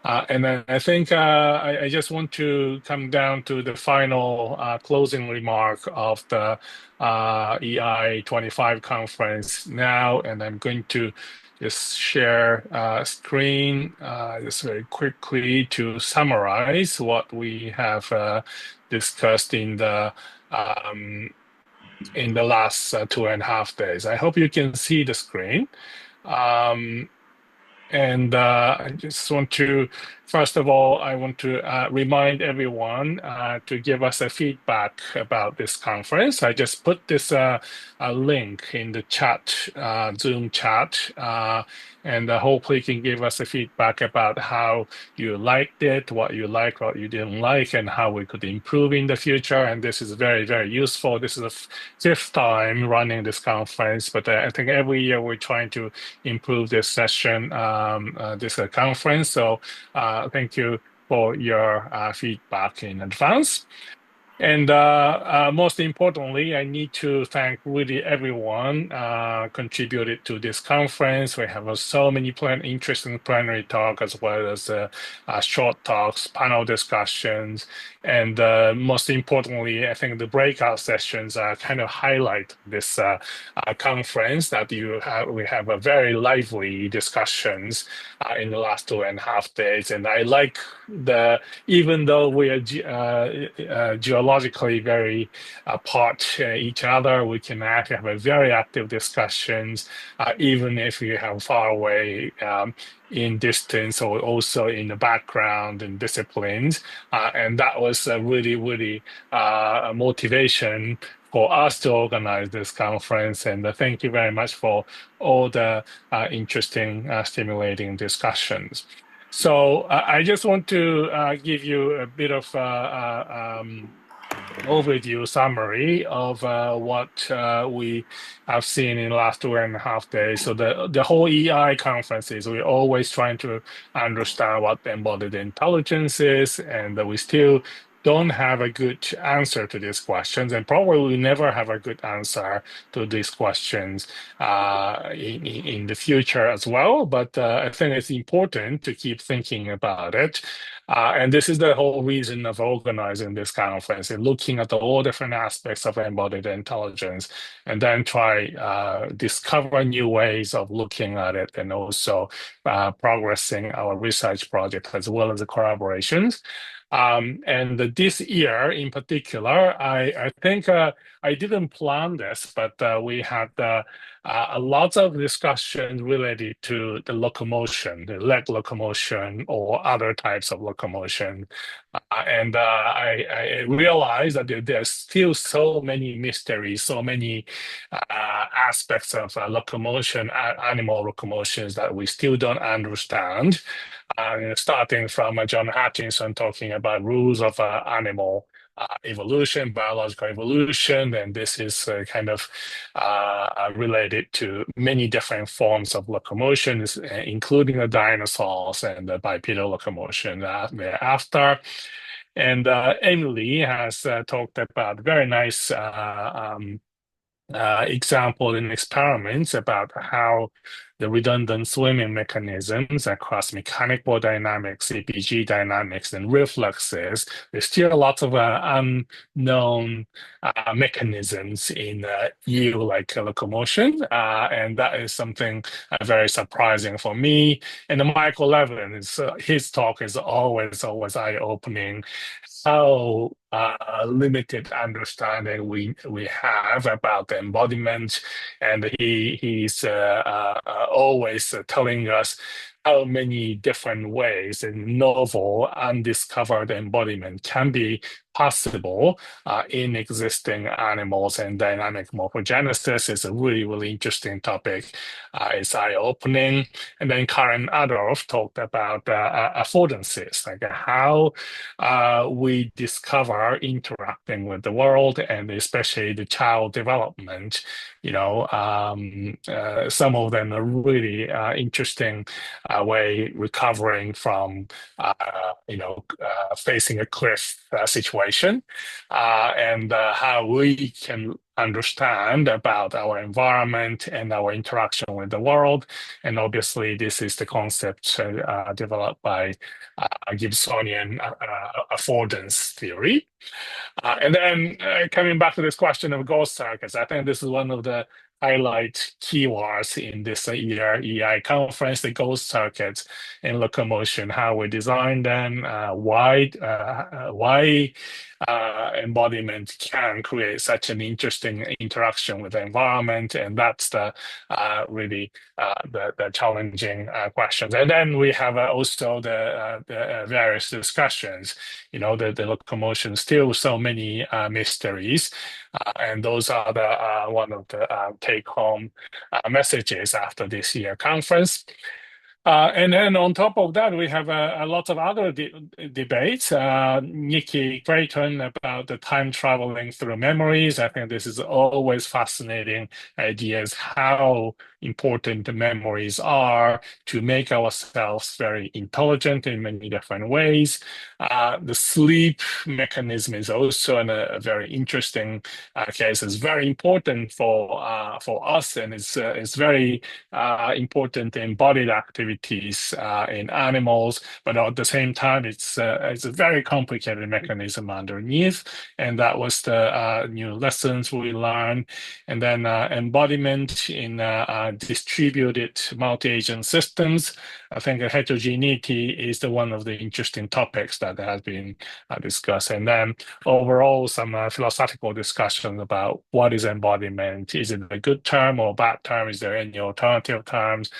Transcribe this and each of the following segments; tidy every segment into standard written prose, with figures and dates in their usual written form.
And then I think I just want to come down to the final closing remark of the EI 25 conference now, and I'm going to just share screen just very quickly to summarize what we have discussed um, in the last 2.5 days. I hope you can see the screen. Um, and I just want to, first of all, I want to remind everyone to give us a feedback about this conference. I just put this a link in the chat, Zoom chat, and hopefully you can give us a feedback about how you liked it, what you liked, what you didn't like, and how we could improve in the future. And this is very, very useful. This is the fifth time running this conference, but I think every year we're trying to improve this session, this conference. So thank you for your feedback in advance. And most importantly, I need to thank really everyone contributed to this conference. We have so many interesting plenary talk as well as short talks, panel discussions, and most importantly, I think the breakout sessions kind of highlight this conference that we have a very lively discussions in the last 2.5 days. And I like even though we are geologically very apart each other, we can actually have a very active discussions, even if we have far away in distance or also in the background and disciplines. And that was a really, really a motivation for us to organize this conference. And thank you very much for all the interesting, stimulating discussions. So I just want to give you a bit of overview summary of what we have seen in the last 2.5 days. So the whole EI conferences, we're always trying to understand what embodied intelligence is, and we still don't have a good answer to these questions, and probably will never have a good answer to these questions in the future as well. But I think it's important to keep thinking about it. And this is the whole reason of organizing this conference and looking at all different aspects of embodied intelligence, and then try discover new ways of looking at it, and also progressing our research project as well as the collaborations. And this year in particular, I think I didn't plan this, but we had a lot of discussion related to the locomotion, the leg locomotion or other types of locomotion. And I realized that there's still so many mysteries, so many aspects of locomotion, animal locomotions that we still don't understand. Starting from John Hutchinson talking about rules of animal evolution, biological evolution, and this is kind of related to many different forms of locomotions, including the dinosaurs and the bipedal locomotion thereafter. And Emily has talked about very nice example in experiments about how the redundant swimming mechanisms across mechanical dynamics, CPG dynamics, and reflexes. There's still a lot of unknown mechanisms in EU-like locomotion, and that is something very surprising for me. And Michael Levin, his talk is always eye-opening. How limited understanding we have about the embodiment, and he's always telling us how many different ways and novel undiscovered embodiment can be possible in existing animals, and dynamic morphogenesis is a really, really interesting topic. It's eye-opening. And then Karen Adolph talked about affordances, like how we discover interacting with the world, and especially the child development. Some of them are really interesting way recovering from facing a cliff situation, and how we can understand about our environment and our interaction with the world. And obviously, this is the concept developed by Gibsonian affordance theory. And then coming back to this question of ghost circuits, I think this is one of the highlight keywords in this year EI conference, the ghost circuits in locomotion, how we design them, why embodiment can create such an interesting interaction with the environment, and that's the really the challenging questions. And then we have also the various discussions. The locomotion still so many mysteries, and those are the one of the take-home messages after this year conference. And then on top of that, we have a lot of other debates. Nikki Creighton about the time traveling through memories. I think this is always fascinating ideas, how important the memories are to make ourselves very intelligent in many different ways. The sleep mechanism is also a very interesting case. It's very important for us, and it's very important embodied activities in animals, but at the same time, it's a very complicated mechanism underneath, and that was the new lessons we learned. And then embodiment in distributed multi-agent systems. I think heterogeneity is one of the interesting topics that has been discussed. And then overall, some philosophical discussion about what is embodiment. Is it a good term or bad term? Is there any alternative terms?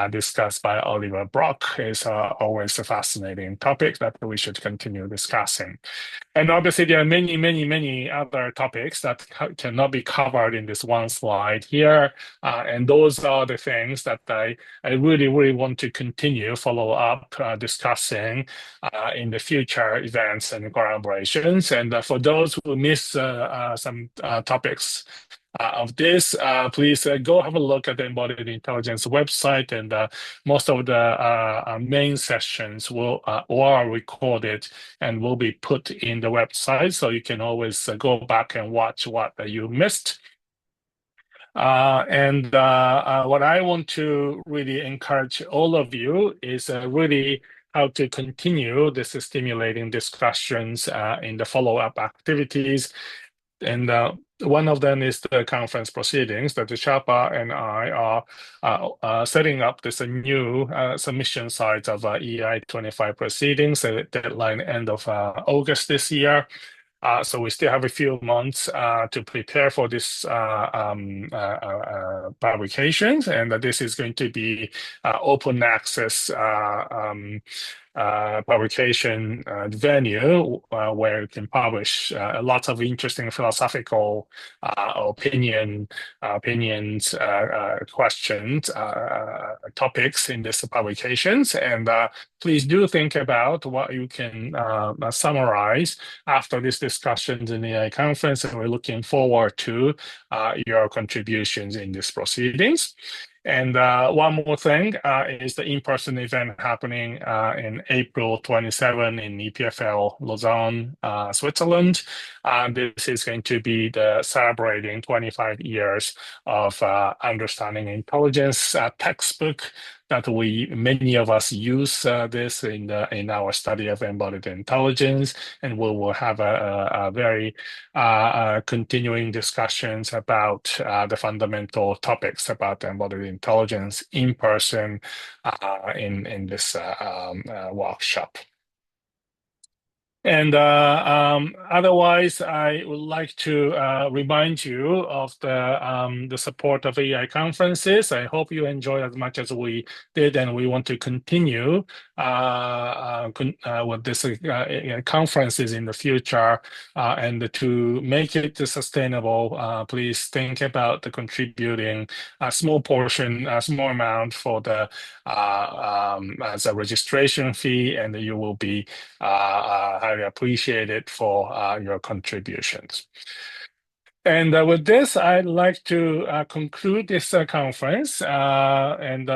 Discussed by Oliver Brock is always a fascinating topic that we should continue discussing. And obviously, there are many, many, many other topics that cannot be covered in this one slide here. And those are the things that I really, really want to continue follow up discussing in the future events and collaborations. And for those who miss some topics of this, please go have a look at the Embodied Intelligence website, and most of the main sessions are recorded and will be put in the website, so you can always go back and watch what you missed. And what I want to really encourage all of you is really how to continue this stimulating discussions in the follow-up activities. And one of them is the conference proceedings that the Sherpa and I are setting up this new submission site of EI 25 proceedings, a deadline end of August this year. So we still have a few months to prepare for this publications, and this is going to be open access publication venue where you can publish lots of interesting philosophical opinions, questions, topics in these publications. And please do think about what you can summarize after these discussions in the AI conference, and we're looking forward to your contributions in these proceedings. And one more thing is the in-person event happening in April 27 in EPFL Lausanne, Switzerland. This is going to be celebrating 25 years of understanding intelligence textbook that many of us use this in our study of embodied intelligence, and we will have a very continuing discussions about the fundamental topics about embodied intelligence in person in this workshop. And otherwise, I would like to remind you of the support of AI conferences. I hope you enjoyed as much as we did, and we want to continue with this conferences in the future. And to make it sustainable, please think about the contributing a small portion, a small amount for the as a registration fee, and you will be highly appreciated for your contributions. And with this, I'd like to conclude this conference. None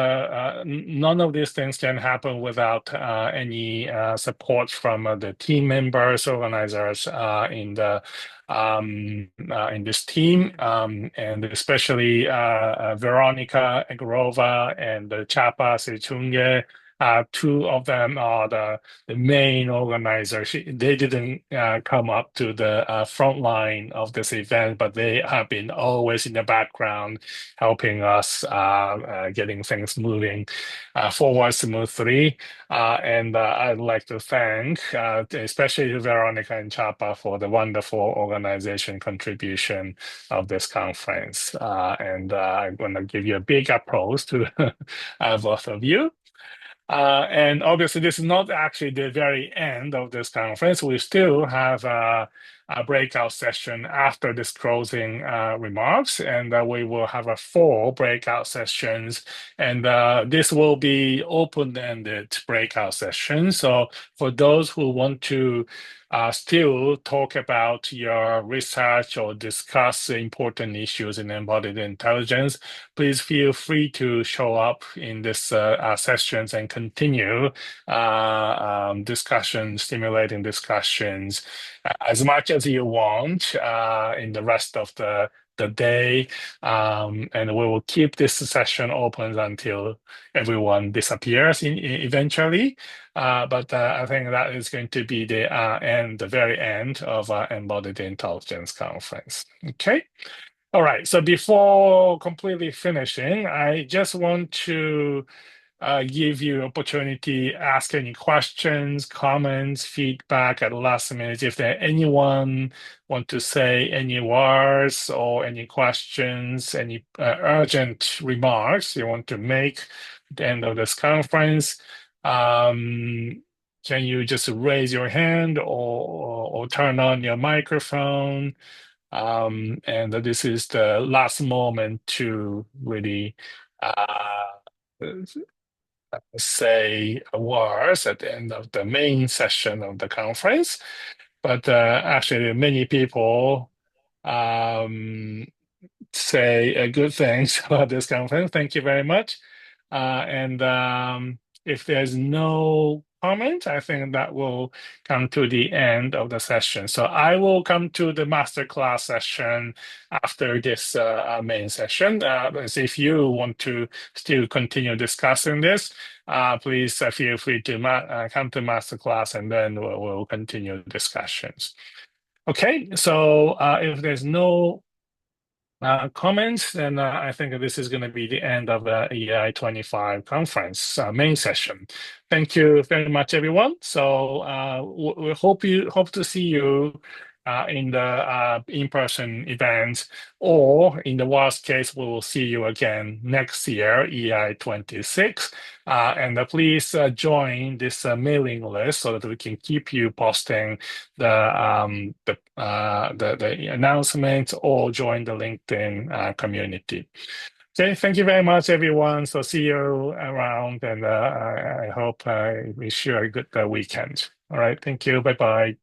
of these things can happen without any support from the team members, organizers in this team, and especially Veronica Agrova and Chapa Sechunge. Two of them are the main organizer. They didn't come up to the front line of this event, but they have been always in the background helping us getting things moving forward smoothly. I'd like to thank especially Veronica and Chapa for the wonderful organization contribution of this conference. I'm going to give you a big applause to both of you. And obviously, this is not actually the very end of this conference. We still have a breakout session after this closing remarks, and we will have a four breakout sessions. And this will be open-ended breakout sessions. So for those who want to still talk about your research or discuss important issues in embodied intelligence, please feel free to show up in this sessions and continue discussions, stimulating discussions as much as you want in the rest of the day. And we will keep this session open until everyone disappears eventually. But I think that is going to be the very end of our Embodied Intelligence Conference. Okay. All right. So before completely finishing, I just want to give you opportunity ask any questions, comments, feedback at the last minute. If there anyone want to say any words or any questions, any urgent remarks you want to make at the end of this conference, can you just raise your hand or turn on your microphone? And this is the last moment to really say words at the end of the main session of the conference. But actually, many people um, say good things about this conference. Thank you very much. And if there's no comment, I think that will come to the end of the session. So I will come to the masterclass session after this main session. As if you want to still continue discussing this, please feel free to come to masterclass and then we'll continue discussions. Okay, so if there's no comments, then I think this is going to be the end of the EI 25 conference main session. Thank you very much, everyone. So we hope to see you in the in-person events, or in the worst case, we will see you again next year, EI 26. And please join this mailing list so that we can keep you posting the announcements or join the LinkedIn community. Okay, thank you very much, everyone. So see you around, and I hope I wish you a good weekend. All right, thank you. Bye bye.